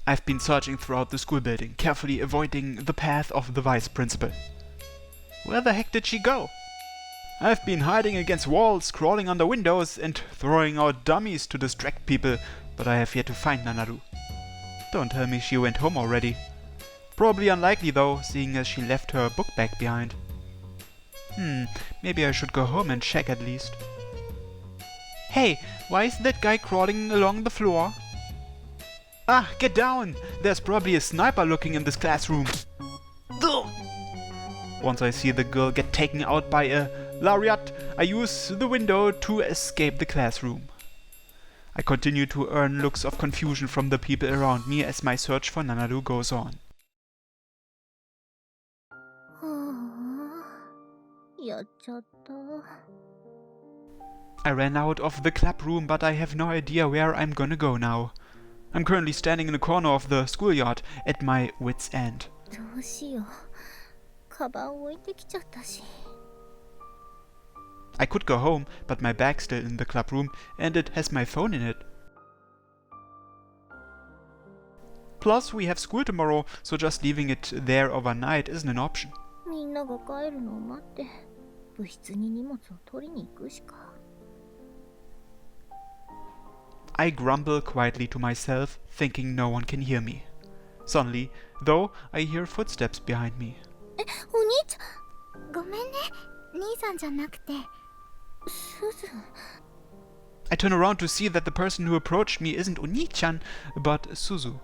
I've been searching throughout the school building, carefully avoiding the path of the vice principal. Where the heck did she go? I've been hiding against walls, crawling under windows, and throwing out dummies to distract people, but I have yet to find Nanaru. Don't tell me she went home already. Probably unlikely though, seeing as she left her book bag behind. Maybe I should go home and check at least. Hey, why is that guy crawling along the floor? Ah, get down! There's probably a sniper looking in this classroom. Ugh. Once I see the girl get taken out by a lariat, I use the window to escape the classroom. I continue to earn looks of confusion from the people around me as my search for Nanaru goes on. I ran out of the club room, but I have no idea where I'm gonna go now. I'm currently standing in a corner of the schoolyard at my wit's end. I could go home, but my bag's still in the club room and it has my phone in it. Plus, we have school tomorrow, so just leaving it there overnight isn't an option. I grumble quietly to myself, thinking no one can hear me. Suddenly, though, I hear footsteps behind me. I turn around to see that the person who approached me isn't Oni-chan, but Suzu.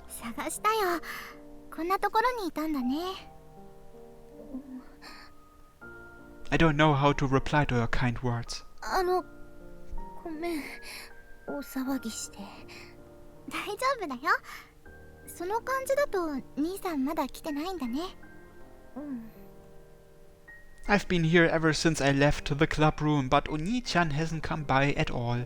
I don't know how to reply to her kind words. I've been here ever since I left the club room, but Oni-chan hasn't come by at all.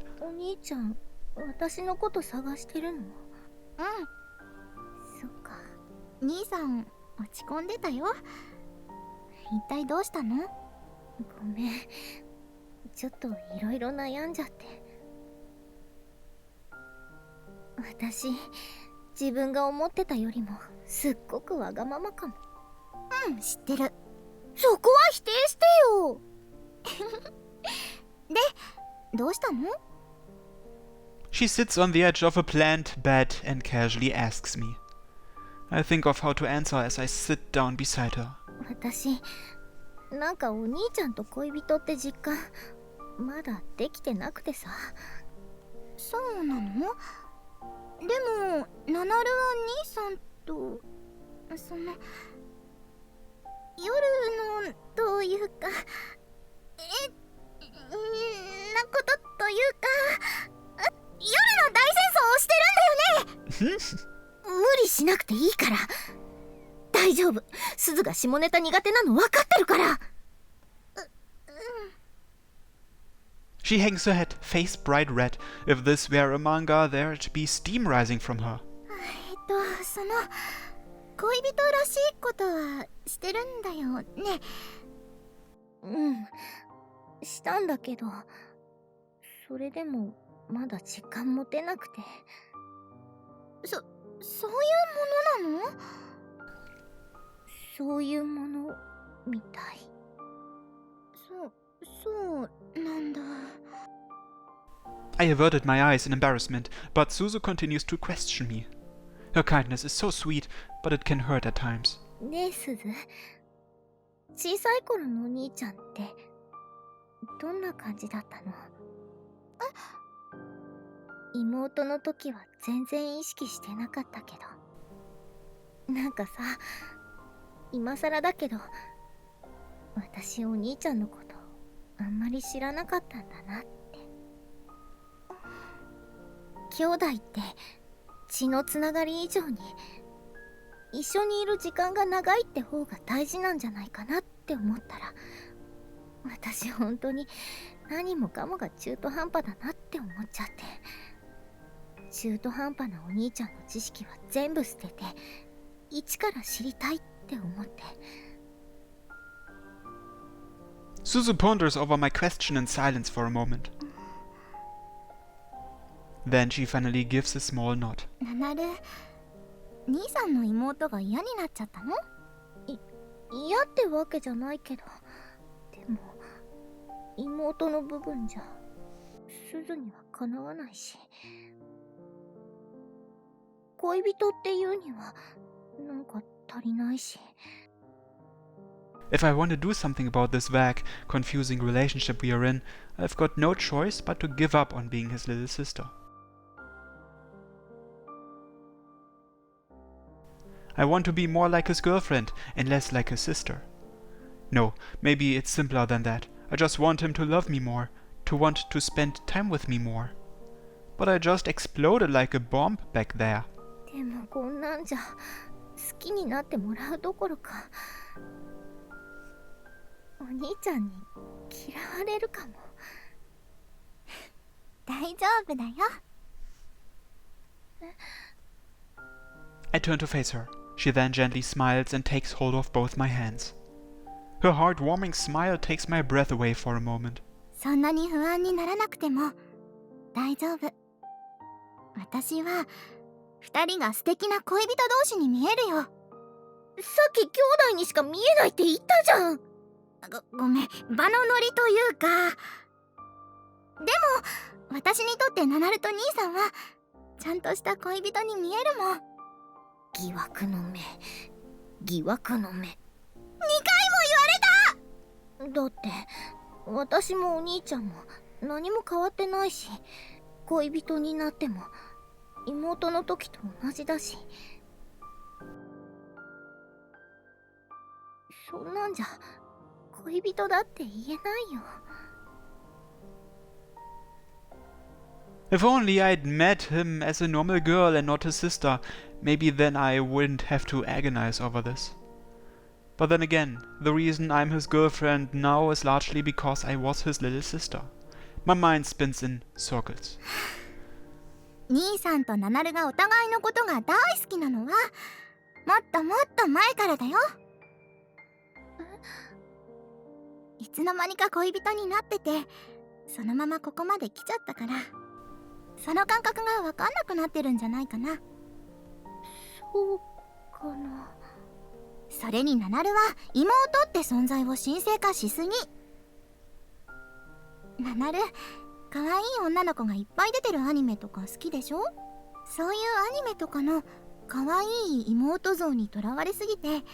She sits on the edge of a plant bed and casually asks me. I think of how to answer as I sit down beside her. She hangs her head, face bright red. If this were a manga, there'd be steam rising from her. I averted my eyes in embarrassment, but Suzu continues to question me. Her kindness is so sweet, but it can hurt at times. Suzu ponders over my question in silence for a moment. Then she finally gives a small nod. 兄さんの妹が嫌になっちゃったの？嫌ってわけじゃないけど、でも妹の部分じゃ鈴にはかなわないし、恋人っていうにはなんか足りないし。 If I want to do something about this vague, confusing relationship we are in, I've got no choice but to give up on being his little sister. I want to be more like his girlfriend and less like his sister. No, maybe it's simpler than that. I just want him to love me more, to want to spend time with me more. But I just exploded like a bomb back there. でもこんなんじゃ好きになってもらうどころか、お兄ちゃんに嫌われるかも。大丈夫だよ。I turn to face her. She then gently smiles and takes hold of both my hands. Her heartwarming smile takes my breath away for a moment. そんなに不安にならなくても大丈夫。私は二人が素敵な恋人同士に見えるよ。さっき兄弟にしか見えないって言ったじゃん。ごめん、場のノリというか。でも私にとってナナルと兄さんはちゃんとした恋人に見えるもん。疑惑の目、疑惑の目。2回も言われた。だって私もお兄ちゃんも何も変わってないし、恋人になっても妹の時と同じだし。そんなんじゃ恋人だって言えないよ。If only I'd met him as a normal girl and not his sister, maybe then I wouldn't have to agonize over this. But then again, the reason I'm his girlfriend now is largely because I was his little sister. My mind spins in circles. 兄さんとナナルがお互いのことが大好きなのはもっともっと前からだよ。いつの間にか恋人になってて、そのままここまで来ちゃったから、その感覚が分かんなくなってるんじゃないかな。そうかな。それにナナルは妹って存在を神聖化しすぎ。ナナル、可愛い女の子がいっぱい出てるアニメとか好きでしょ？そういうアニメとかの可愛い妹像にとらわれすぎて、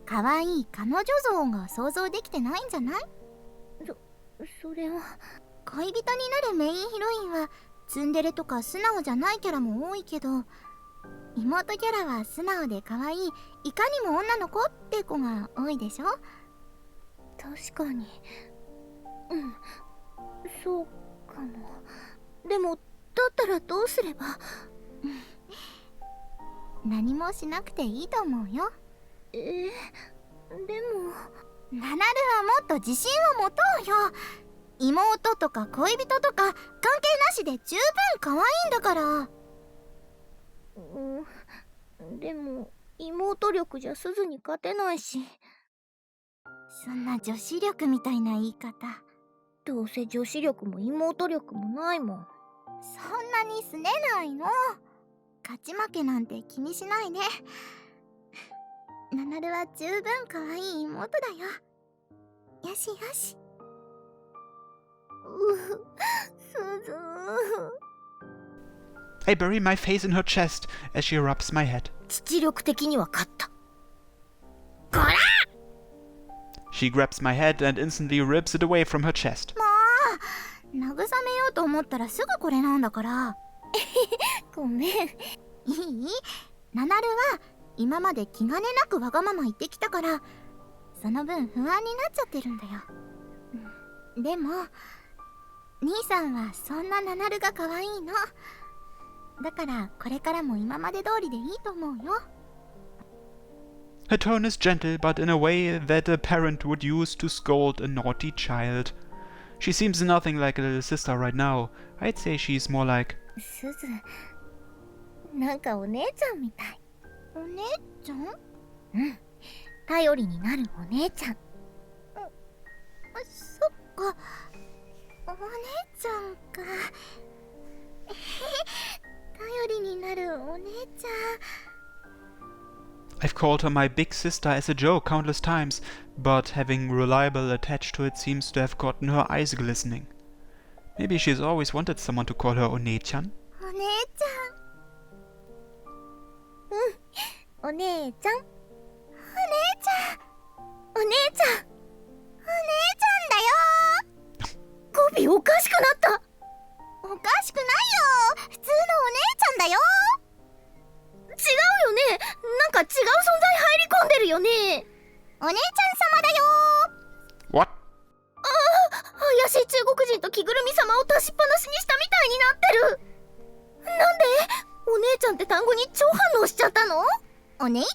可愛い彼女像が想像できてないんじゃない？それは恋人になるメインヒロインはツンデレとか素直じゃないキャラも多いけど、妹キャラは素直で可愛い、いかにも女の子って子が多いでしょ？確かに。うん、そうかも。でもだったらどうすれば？何もしなくていいと思うよ。でもナナルはもっと自信を持とうよ。妹とか恋人とか関係なしで十分可愛いんだから。でも妹力じゃ鈴に勝てないし。そんな女子力みたいな言い方。どうせ女子力も妹力もないもん。そんなにすねないの。勝ち負けなんて気にしないで。ナナルは十分可愛い妹だよ。よしよし。鈴。I bury my face in her chest as she rubs my head. 父力的には勝った。こら！ She grabs my head and instantly rips it away from her chest. もう慰めようと思ったらすぐこれなんだから。ごめん。いい？ナナルは今まで気兼ねなくわがまま言ってきたから、その分不安になっちゃってるんだよ。でも兄さんはそんなナナルが可愛いの。だからこれからも今まで通りでいいと思うよ。Her tone is gentle, but in a way that a parent would use to scold a naughty child. She seems nothing like a little sister right now. I'd say she's more like... すず、なんかお姉ちゃんみたい。お姉ちゃん？うん、頼りになるお姉ちゃん。そっか、お姉ちゃんか。頼りになるお姉ちゃん。I've called her my big sister as a joke countless times, but having reliable attached to it seems to have gotten her eyes glistening. Maybe she's always wanted someone to call her One-chan? お姉ちゃん。うん、お姉ちゃん。お姉ちゃん。お姉ちゃん。お姉ちゃんだよ。語尾おかしくなった。おかしくないよ。普通のお姉ちゃんだよ。違うよね。なんか違う存在入り込んでるよね。お姉ちゃん様だよ。 What? 怪しい中国人と着ぐるみ様を出しっぱなしにしたみたいになってる。なんでお姉ちゃんって単語に超反応しちゃったの？お姉ちゃ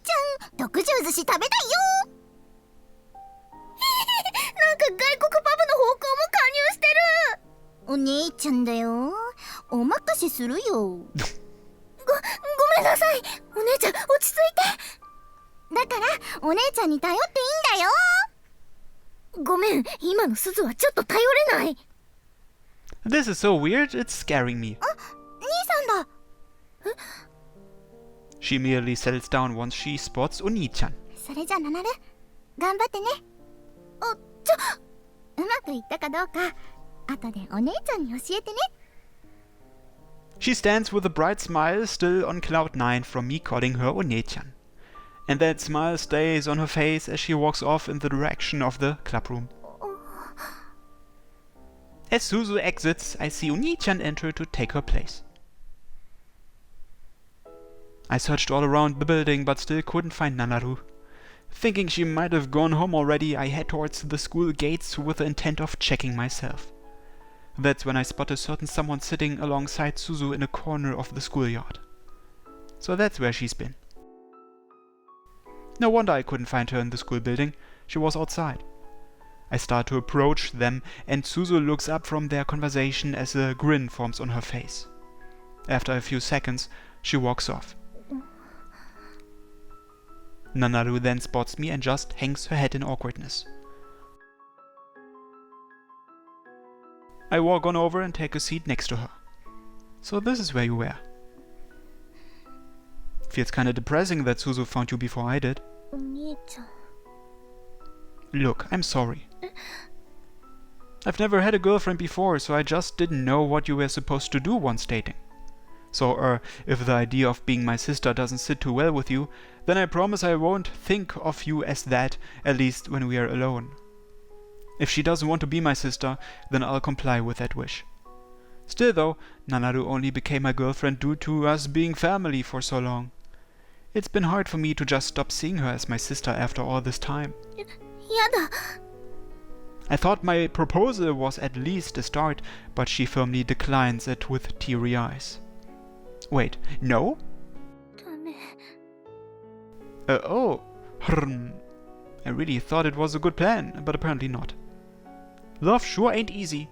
ん、特上寿司食べたいよ。なんか外国パブの方向も加入してる。お姉ちゃんだよ。お任せするよ。ごめんなさい。お姉ちゃん落ち着いて。だからお姉ちゃんに頼っていいんだよ。ごめん、今の鈴はちょっと頼れない。 This is so weird, it's scaring me. あ、兄さんだ。She merely settles down once she spots Oni-chan. それじゃナナル、頑張ってね。うまくいったかどうか後でお姉ちゃんに教えてね。 She stands with a bright smile, still on cloud 9 from me calling her One-chan. And that smile stays on her face as she walks off in the direction of the clubroom. As Suzu exits, I see Oni-chan enter to take her place. I searched all around the building but still couldn't find Nanaru. Thinking she might have gone home already, I head towards the school gates with the intent of checking myself. That's when I spot a certain someone sitting alongside Suzu in a corner of the schoolyard. So that's where she's been. No wonder I couldn't find her in the school building. She was outside. I start to approach them and Suzu looks up from their conversation as a grin forms on her face. After a few seconds, she walks off. Nanaru then spots me and just hangs her head in awkwardness. I walk on over and take a seat next to her. So this is where you were. Feels kinda depressing that Suzu found you before I did. お兄ちゃん。 Look, I'm sorry. I've never had a girlfriend before, so I just didn't know what you were supposed to do once dating. So, if the idea of being my sister doesn't sit too well with you, then I promise I won't think of you as that, at least when we are alone. If she doesn't want to be my sister, then I'll comply with that wish. Still though, Nanaru only became my girlfriend due to us being family for so long. It's been hard for me to just stop seeing her as my sister after all this time. やだ。 I thought my proposal was at least a start, but she firmly declines it with teary eyes. Wait, no? ダメ。 Oh. I really thought it was a good plan, but apparently not. Love sure ain't easy.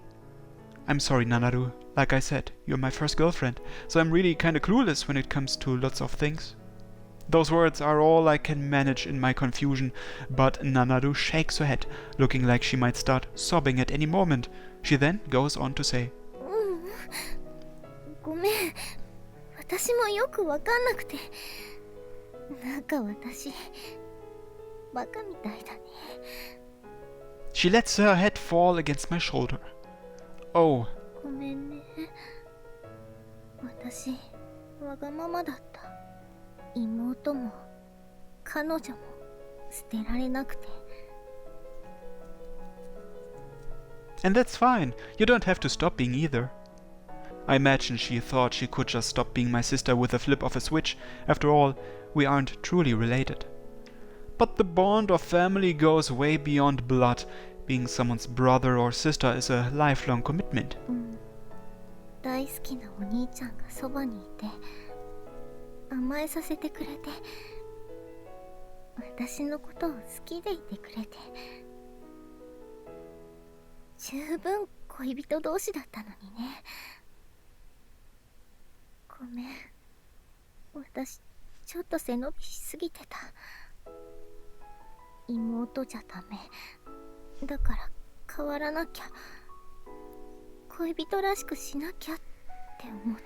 I'm sorry, Nanaru. Like I said, you're my first girlfriend, so I'm really kinda clueless when it comes to lots of things. Those words are all I can manage in my confusion, but Nanaru shakes her head, looking like she might start sobbing at any moment. She then goes on to say, ごめん。私もよくわかんなくて。なんか私、バカみたいだね。 She lets her head fall against my shoulder. Oh, ごめんね。私、わがままだった。妹も、彼女も、捨てられなくて。 and that's fine. You don't have to stop being either. I imagine she thought she could just stop being my sister with a flip of a switch. After all, we aren't truly related. But the bond of family goes way beyond blood. Being someone's brother or sister is a lifelong commitment. 大好きなお兄ちゃんがそばにいて、甘えさせてくれて、私のことを好きでいてくれて、十分恋人同士だったのにね。ごめん、私ちょっと背伸びしすぎてた。妹じゃダメだから変わらなきゃ、恋人らしくしなきゃって思って。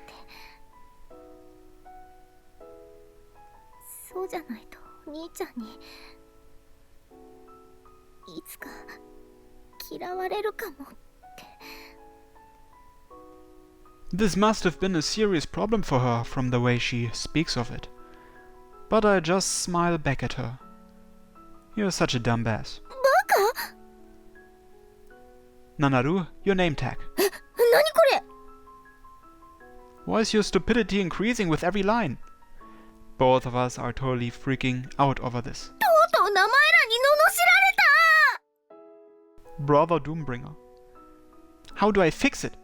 そうじゃないとお兄ちゃんにいつか嫌われるかもって。 This must have been a serious problem for her from the way she speaks of it. But I just smile back at her. You're such a dumbass. バカ。 Nanaru, your name tag. 何これ。 Why is your stupidity increasing with every line? Both of us are totally freaking out over this. とうとう名前欄に罵られた。 Brother Doombringer. How do I fix it?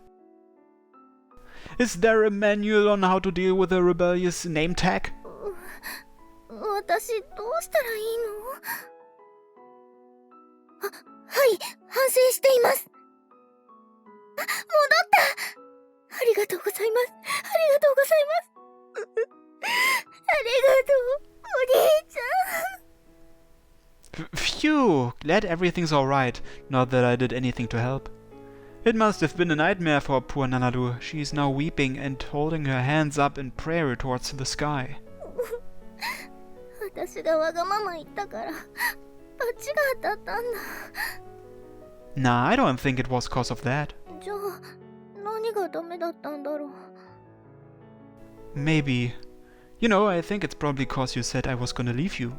Is there a manual on how to deal with a rebellious name tag? 私どうしたらいいの。はい、反省しています。戻った。ありがとうございます。ありがとうございます。ありがとう、お兄ちゃん。 Phew! Glad everything's alright, not that I did anything to help. It must have been a nightmare for poor Nanaru. She's now weeping and holding her hands up in prayer towards the sky. 私がわがまま言ったから罰が当たったんだ。 Nah, I don't think it was cause of that. じゃあ何がダメだったんだろう。 Maybe. You know, I think it's probably cause you said I was gonna leave you.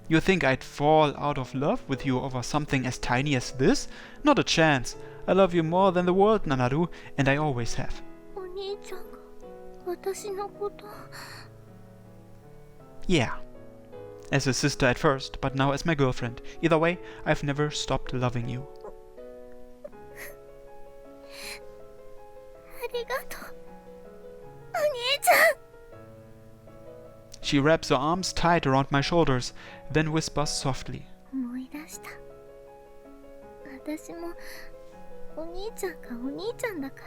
You think I'd fall out of love with you over something as tiny as this? Not a chance. I love you more than the world, Nanaru, and I always have. お兄ちゃんが私のこと。 Yeah. As a sister at first, but now as my girlfriend. Either way, I've never stopped loving you. ありがとう、お兄ちゃん。 She wraps her arms tight around my shoulders, then whispers softly. 思い出した。私もお兄ちゃんがお兄ちゃんだから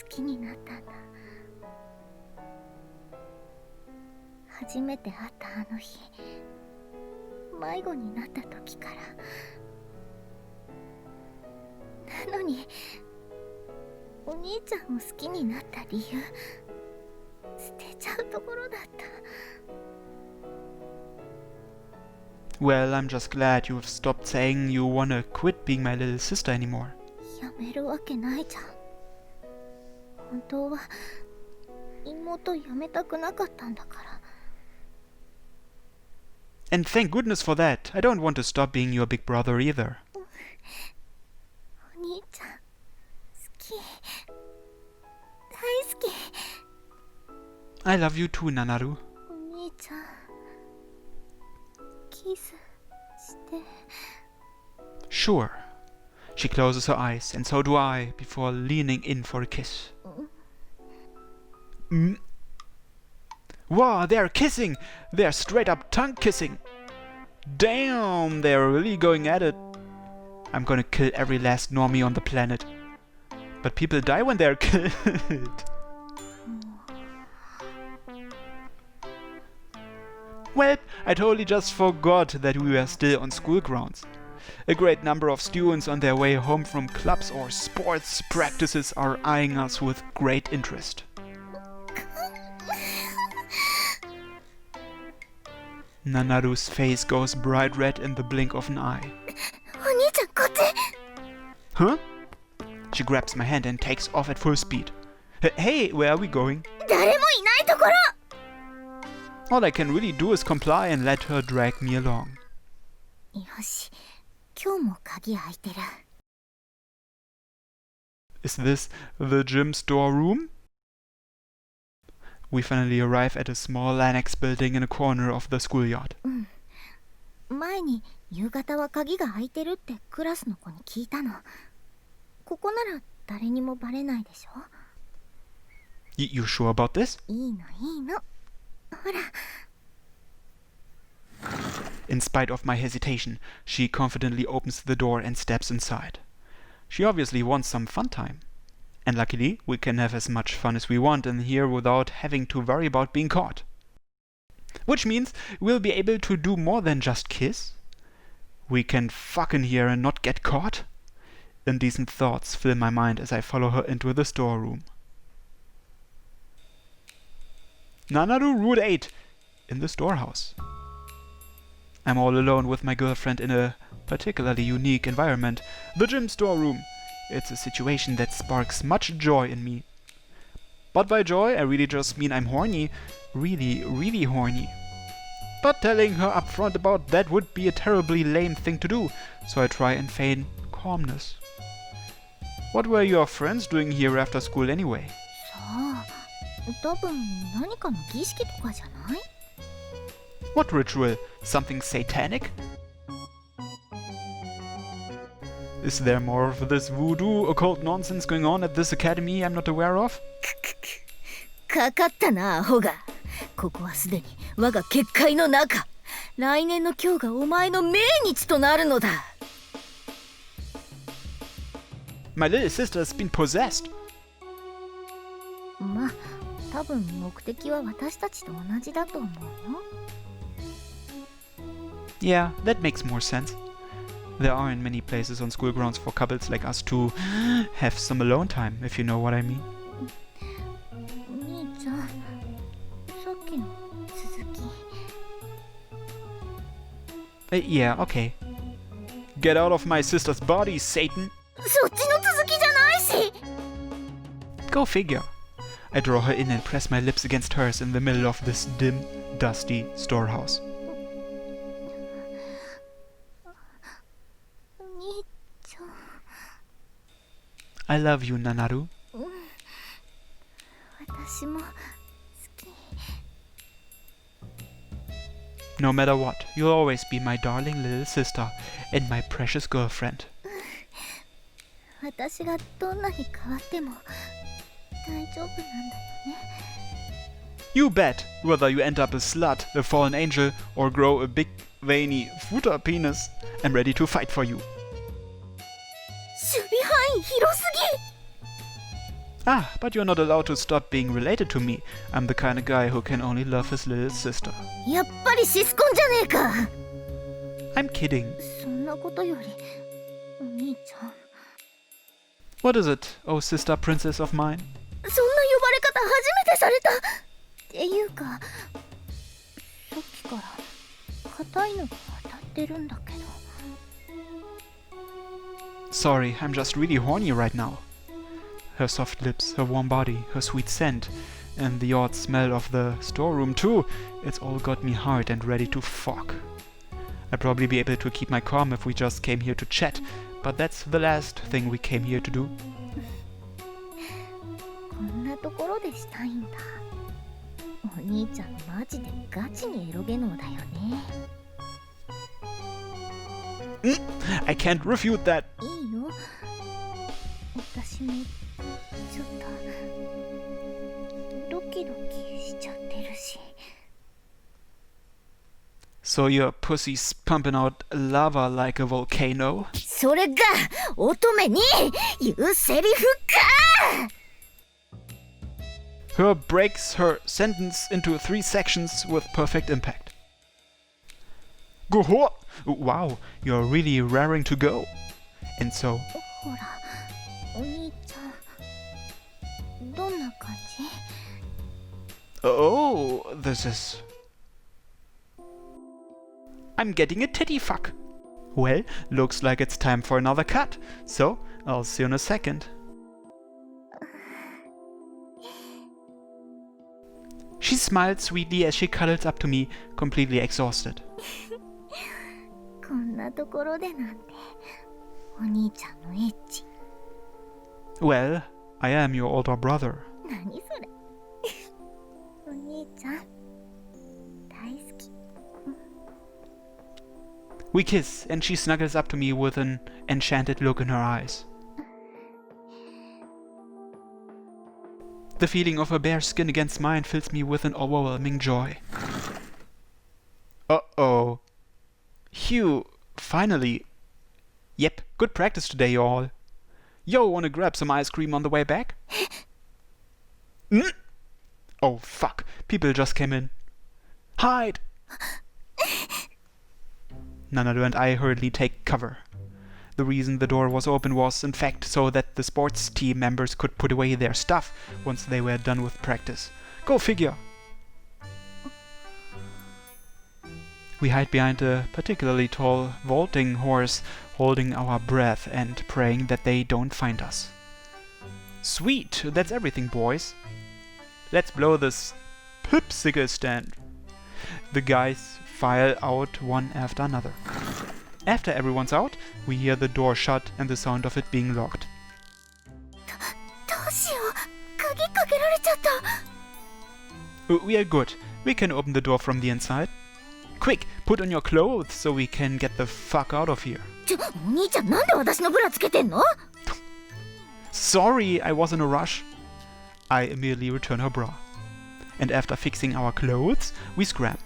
好きになったんだ。初めて会ったあの日、迷子になった時から。なのにお兄ちゃんを好きになった理由捨てちゃうところだった。 Well, I'm just glad you've stopped saying you wanna quit being my little sister anymore. やめるわけないじゃん。本当は妹やめたくなかったんだから。 And thank goodness for that. I don't want to stop being your big brother either. お兄ちゃん好き、大好き。 I love you too, Nanaru. お兄ちゃんキスして。 Sure. She closes her eyes, and so do I, before leaning in for a kiss. Wow, they're kissing! They're straight up tongue kissing! Damn, they're really going at it. I'm gonna kill every last normie on the planet. But people die when they're killed. Well, I totally just forgot that we were still on school grounds. A great number of students on their way home from clubs or sports practices are eyeing us with great interest. Nanaru's face goes bright red in the blink of an eye. お兄ちゃんこっち。 Huh? She grabs my hand and takes off at full speed. Hey, where are we going? 誰もいないところ。 All I can really do is comply and let her drag me along. よし、今日も鍵開いてる。 Is this the gym storeroom? We finally arrive at a small annex building in a corner of the schoolyard. 前に夕方は鍵が開いてるってクラスの子に聞いたの。ここなら誰にもバレないでしょ。 You sure about this? いいのいいの。ほら。 In spite of my hesitation, she confidently opens the door and steps inside. She obviously wants some fun time. And luckily, we can have as much fun as we want in here without having to worry about being caught. Which means we'll be able to do more than just kiss. We can fuck in here and not get caught. Indecent thoughts fill my mind as I follow her into the storeroom. Nanaru Rule 8. in the storehouse. I'm all alone with my girlfriend in a particularly unique environment, the gym storeroom. It's a situation that sparks much joy in me. But by joy, I really just mean I'm horny. Really, really horny. But telling her upfront about that would be a terribly lame thing to do, so I try and feign calmness. What were your friends doing here after school anyway? さあ、多分何かの儀式とかじゃない？ What ritual? Something satanic? Is there more of this voodoo occult nonsense going on at this academy I'm not aware of? かかったなアホが。ここはすでに我が結界の中。来年の今日がお前の命日となるのだ。My little sister has been possessed. まあ、多分目的は私たちと同じだと思うよ。Yeah, that makes more sense. There aren't many places on school grounds for couples like us to have some alone time, if you know what I mean. お兄ちゃん、さっきの続き。Yeah, okay. Get out of my sister's body, Satan! そっちの続きじゃないし。 Go figure. I draw her in and press my lips against hers in the middle of this dim, dusty storehouse. お兄ちゃん。 I love you, Nanaru. 私も好き。 No matter what, you'll always be my darling little sister and my precious girlfriend. 私がどんなに変わっても大丈夫なんだよね。 You bet, whether you end up a slut, a fallen angel, or grow a big, veiny footer penis, I'm ready to fight for you. 守備範囲広す Ah, but you're not allowed to stop being related to me. I'm the kind of guy who can only love his little sister. やっぱりシスコンじゃねえか。 I'm kidding. ぎ。そんなことよりお兄ちゃん。 What is it, oh sister princess of mine? そんな呼ばれ方初めてされた。っていうか、さっきから硬いのが当たってるんだけど。 Sorry, I'm just really horny right now. Her soft lips, her warm body, her sweet scent, and the odd smell of the storeroom too. It's all got me hard and ready to fuck. I'd probably be able to keep my calm if we just came here to chat, but that's the last thing we came here to do. こんなところでしたいんだ。お兄ちゃんマジでガチにエロゲ能だよね。 I can't refute that. いいよ。私もちょっとドキドキしちゃってるし。 So your pussy's pumping out lava like a volcano? それが乙女に言うセリフか。 Her breaks her sentence into 3 sections with perfect impact. Go! Wow, you're really raring to go. And so, ほら、お兄ちゃん、どんな感じ？ oh, this is... I'm getting a titty fuck. Well, looks like it's time for another cut. So, I'll see you in a second. She smiled sweetly as she cuddles up to me, completely exhausted. こんなところでなんて、お兄ちゃんのエッチ。 Well, I am your older brother. 何それ？お兄ちゃん、大好き。 We kiss, and she snuggles up to me with an enchanted look in her eyes. The feeling of her bare skin against mine fills me with an overwhelming joy. Uh-oh. Phew, finally. Yep, good practice today, y'all. Yo, wanna grab some ice cream on the way back? Oh, fuck. People just came in. Hide! Nanaru and I hurriedly take cover. The reason the door was open was, in fact, so that the sports team members could put away their stuff once they were done with practice. Go figure! We hide behind a particularly tall vaulting horse, holding our breath and praying that they don't find us. Sweet, that's everything, boys. Let's blow this popsicle stand. The guys file out one after another. After everyone's out, we hear the door shut and the sound of it being locked. どうしよう。鍵かけられちゃった。 We are good. We can open the door from the inside. Quick, put on your clothes so we can get the fuck out of here. お兄ちゃんなんで私のブラつけてんの？ Sorry, I was in a rush. I immediately return her bra. And after fixing our clothes, we scram.